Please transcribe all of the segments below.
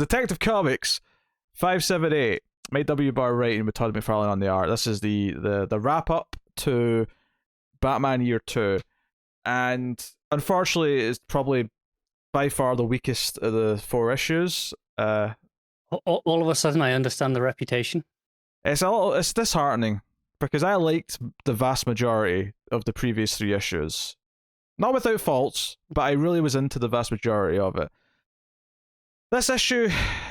Detective Comics 578. Made W. Barr writing with Todd McFarlane on the art. This is the wrap up to Batman Year 2. And unfortunately, it's probably by far the weakest of the 4 issues. All of a sudden, I understand the reputation. It's disheartening because I liked the vast majority of the previous 3 issues. Not without faults, but I really was into the vast majority of it. This issue,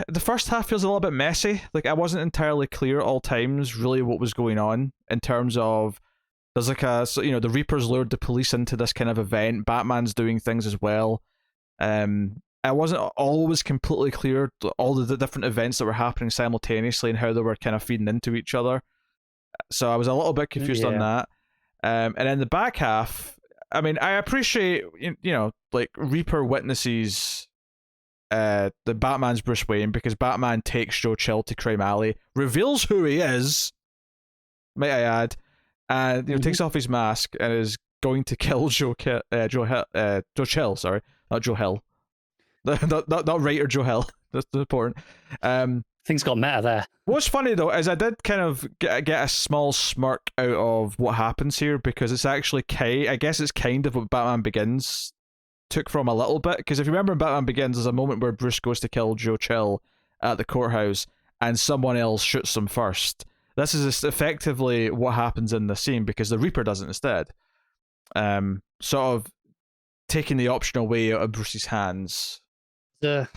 the first half feels a little bit messy. Like, I wasn't entirely clear at all times really what was going on in terms of there's like the Reapers lured the police into this kind of event. Batman's doing things as well. I wasn't always completely clear all of the different events that were happening simultaneously and how they were kind of feeding into each other. So I was a little bit confused on that. And then the back half, I mean, I appreciate, like Reaper witnesses the Batman's Bruce Wayne because Batman takes Joe Chill to Crime Alley, reveals who he is, might I add, and takes off his mask and is going to kill Joe Chill, sorry, not Joe Hill. not writer Joe Hill. That's important. Things got meta there. What's funny though is I did kind of get a small smirk out of what happens here because it's actually I guess it's kind of what Batman Begins took from a little bit, because if you remember in Batman Begins, there's a moment where Bruce goes to kill Joe Chill at the courthouse and someone else shoots him first. This is effectively what happens in the scene because the Reaper does it instead. Sort of taking the option away out of Bruce's hands. I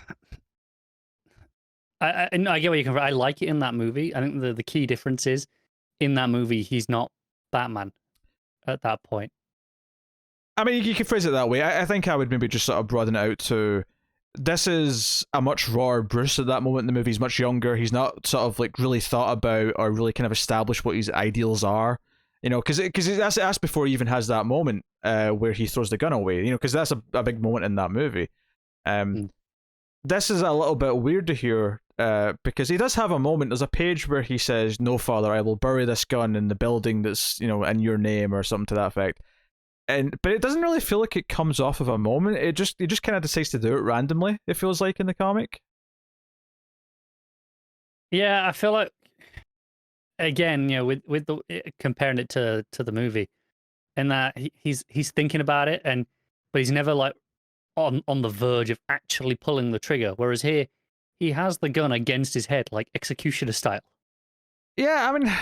get where you come from. I like it in that movie. I think the key difference is in that movie he's not Batman at that point. I mean, you can phrase it that way. I think I would maybe just sort of broaden it out to this is a much rawer Bruce at that moment in the movie. He's much younger. He's not sort of like really thought about or really kind of established what his ideals are. Because that's before he even has that moment where he throws the gun away. Because that's a big moment in that movie. This is a little bit weird to hear because he does have a moment. There's a page where he says, "No, Father, I will bury this gun in the building that's in your name," or something to that effect. But it doesn't really feel like it comes off of a moment. He just kind of decides to do it randomly. It feels like in the comic. Yeah, I feel like again, with the comparing it to the movie, in that he's thinking about it, but he's never like on the verge of actually pulling the trigger. Whereas here, he has the gun against his head, like executioner style. Yeah, I mean,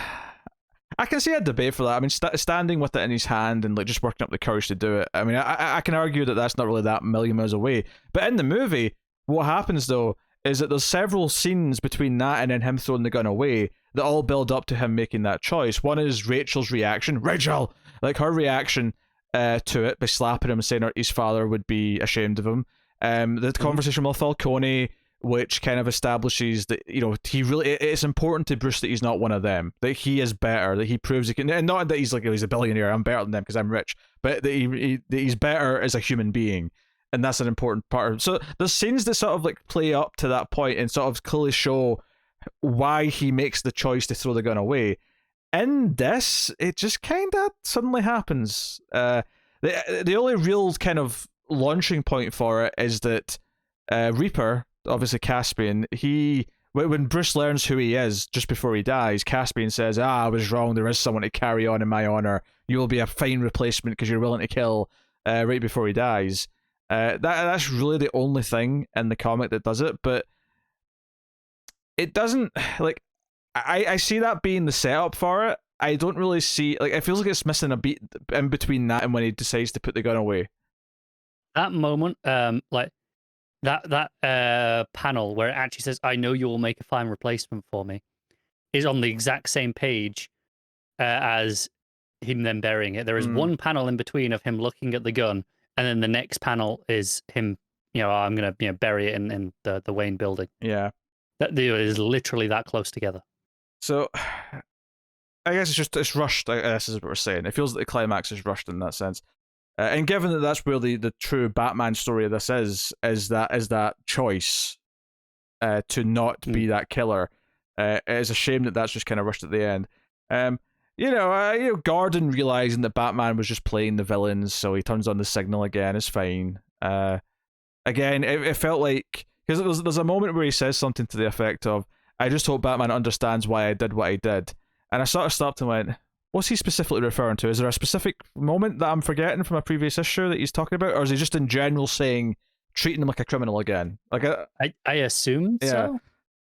I can see a debate for that. I mean, standing with it in his hand and like just working up the courage to do it. I mean, I can argue that that's not really that million miles away. But in the movie, what happens though is that there's several scenes between that and then him throwing the gun away that all build up to him making that choice. One is Rachel's reaction, Rachel, like her reaction to it by slapping him and saying his father would be ashamed of him. The conversation with Falcone, which kind of establishes that he really, it's important to Bruce that he's not one of them, that he is better, that he proves he can, and not that he's like he's a billionaire, I'm better than them because I'm rich, but that he's better as a human being, and that's an important part of it. So there's scenes that sort of like play up to that point and sort of clearly show why he makes the choice to throw the gun away. In this, it just kind of suddenly happens. The only real kind of launching point for it is that Reaper, obviously Caspian, when Bruce learns who he is just before he dies, Caspian says, I was wrong, there is someone to carry on in my honor, you will be a fine replacement because you're willing to kill, right before he dies. That's really the only thing in the comic that does it, but it doesn't, like, I see that being the setup for it. I don't really see, like, it feels like it's missing a beat in between that and when he decides to put the gun away. That moment, like, that panel where it actually says, I know you will make a fine replacement for me, is on the exact same page as him then burying it. There is one panel in between of him looking at the gun, and then the next panel is him, I'm going to bury it in the Wayne building. Yeah. That is literally that close together. So, I guess it's rushed, I guess is what we're saying. It feels like the climax is rushed in that sense. And given that that's where the true Batman story of this is that choice to not be that killer, it's a shame that that's just kind of rushed at the end. Gordon realizing that Batman was just playing the villains, so he turns on the signal again, is fine. Again, it felt like, because there's a moment where he says something to the effect of, "I just hope Batman understands why I did what I did," and I sort of stopped and went, "What's he specifically referring to? Is there a specific moment that I'm forgetting from a previous issue that he's talking about, or is he just in general saying treating him like a criminal again?" Like, I assumed yeah, so.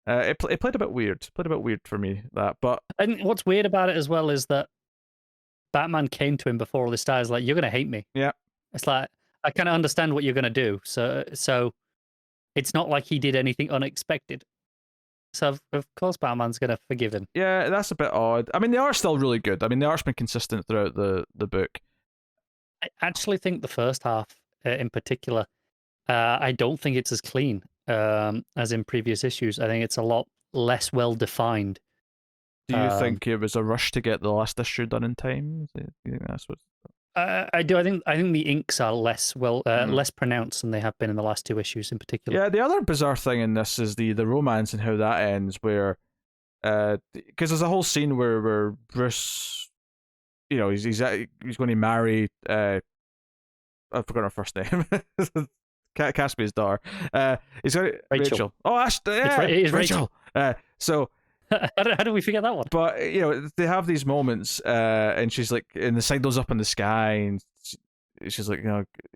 it played a bit weird. Played a bit weird for me, that, but And what's weird about it as well is that Batman came to him before all this started. Like, you're gonna hate me. yeah. It's like I kind of understand what you're gonna do. So it's not like he did anything unexpected. So of course Batman's gonna forgive him. Yeah, that's a bit odd. I mean, they are still really good. I mean, the art's been consistent throughout the book. I actually think the first half, in particular, I don't think it's as clean as in previous issues. I think it's a lot less well defined. Do you think it was a rush to get the last issue done in time? Do you think that's what? I do. I think the inks are less pronounced than they have been in the last two issues, in particular. Yeah, the other bizarre thing in this is the romance and how that ends, where because there's a whole scene where Bruce, he's going to marry I forgot her first name. Can't be his daughter. He's got Rachel. Oh, Ash, yeah, It is Rachel. So how do we forget that one? but they have these moments, and she's like, and the signal's up in the sky, and she's like,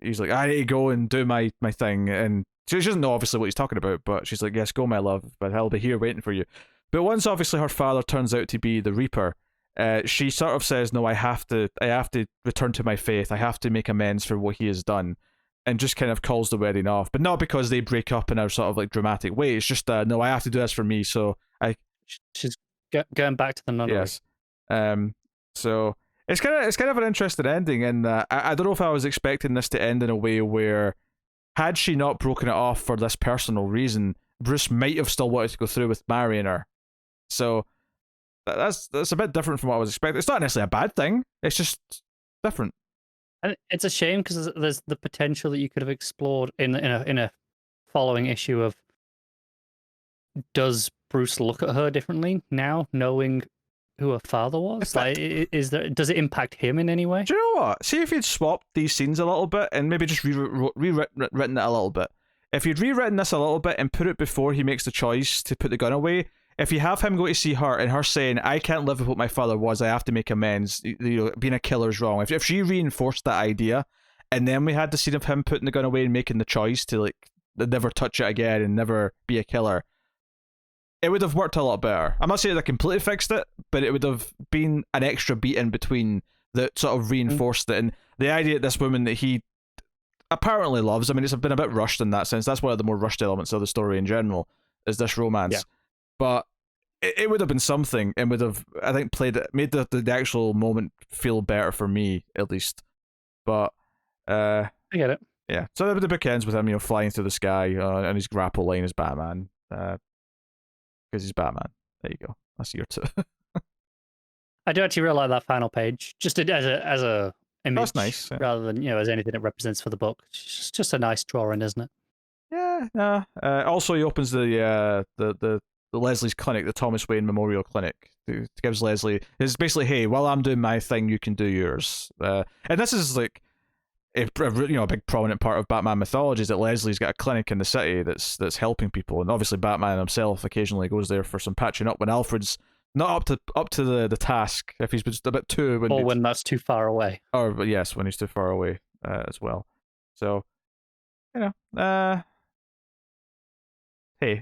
he's like, I need to go and do my thing, and she doesn't know obviously what he's talking about, but she's like, yes, go, my love, but I'll be here waiting for you. But once obviously her father turns out to be the Reaper, she sort of says, no, I have to return to my faith, I have to make amends for what he has done, and just kind of calls the wedding off, but not because they break up in a sort of like dramatic way. It's just no, I have to do this for me, so she's going back to the nunnery. Yes. So it's kind of an interesting ending, and I don't know if I was expecting this to end in a way where, had she not broken it off for this personal reason, Bruce might have still wanted to go through with marrying her. So that's a bit different from what I was expecting. It's not necessarily a bad thing. It's just different. And it's a shame because there's the potential that you could have explored in a following issue of, does Bruce look at her differently now, knowing who her father was? Like, does it impact him in any way? Do you know what? See if you'd swapped these scenes a little bit and maybe just rewritten it a little bit. If you'd rewritten this a little bit and put it before he makes the choice to put the gun away, if you have him go to see her and her saying, I can't live with what my father was, I have to make amends, being a killer's wrong. If she reinforced that idea, and then we had the scene of him putting the gun away and making the choice to like never touch it again and never be a killer, it would have worked a lot better. I'm not saying they completely fixed it, but it would have been an extra beat in between that sort of reinforced it. And the idea that this woman that he apparently loves, I mean, it's been a bit rushed in that sense. That's one of the more rushed elements of the story in general, is this romance. Yeah. But it would have been something, and would have, I think, made the actual moment feel better for me, at least. But I get it. Yeah. So the book ends with him, flying through the sky, and his grapple line is Batman. Because he's Batman. There you go. That's your two. I do actually really like that final page, just as a image. That's nice, yeah. Rather than as anything it represents for the book. It's just a nice drawing, isn't it? Yeah. Also, he opens the Leslie's clinic, the Thomas Wayne Memorial Clinic. It gives Leslie. It's basically, hey, while I'm doing my thing, you can do yours. And this is like a big prominent part of Batman mythology, is that Leslie's got a clinic in the city that's helping people, and obviously Batman himself occasionally goes there for some patching up when Alfred's not up to the task, if he's just a bit too when that's too far away, or yes, when he's too far away as well. So hey,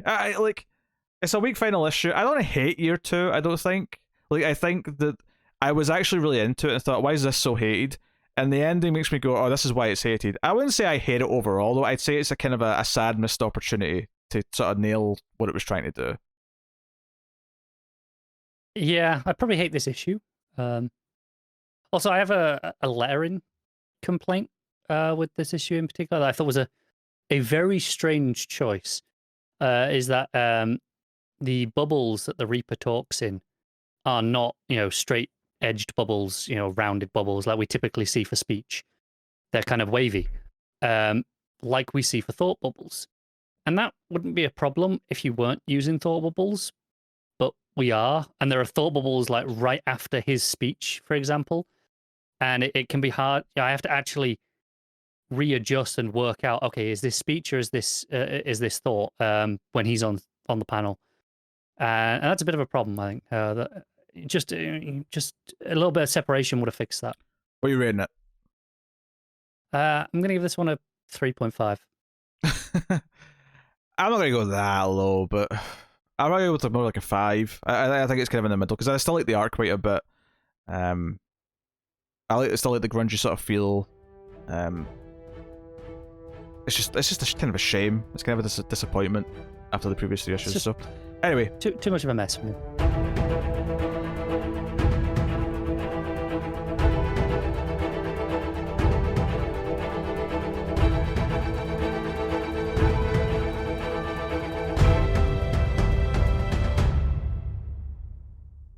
I like, it's a weak final issue. I don't hate year 2. I don't think, like, I think that I was actually really into it and thought, why is this so hated? And the ending makes me go, oh, this is why it's hated. I wouldn't say I hate it overall, though. I'd say it's a kind of a sad missed opportunity to sort of nail what it was trying to do. Yeah, I probably hate this issue. Also, I have a lettering complaint with this issue in particular that I thought was a very strange choice. Is that the bubbles that the Reaper talks in are not, straight edged bubbles, rounded bubbles like we typically see for speech. They're kind of wavy, like we see for thought bubbles. And that wouldn't be a problem if you weren't using thought bubbles, but we are. And there are thought bubbles like right after his speech, for example. And it can be hard. I have to actually readjust and work out, okay, is this speech or is this thought when he's on the panel, and that's a bit of a problem, I think. Just a little bit of separation would have fixed that. What are you rating it? I'm gonna give this one a 3.5. I'm not gonna go that low, but I'm gonna go with more like a 5. I think it's kind of in the middle because I still like the art quite a bit. I still like the grungy sort of feel. It's just a kind of a shame. It's kind of a disappointment after the previous 3 issues. So anyway, Too much of a mess for me.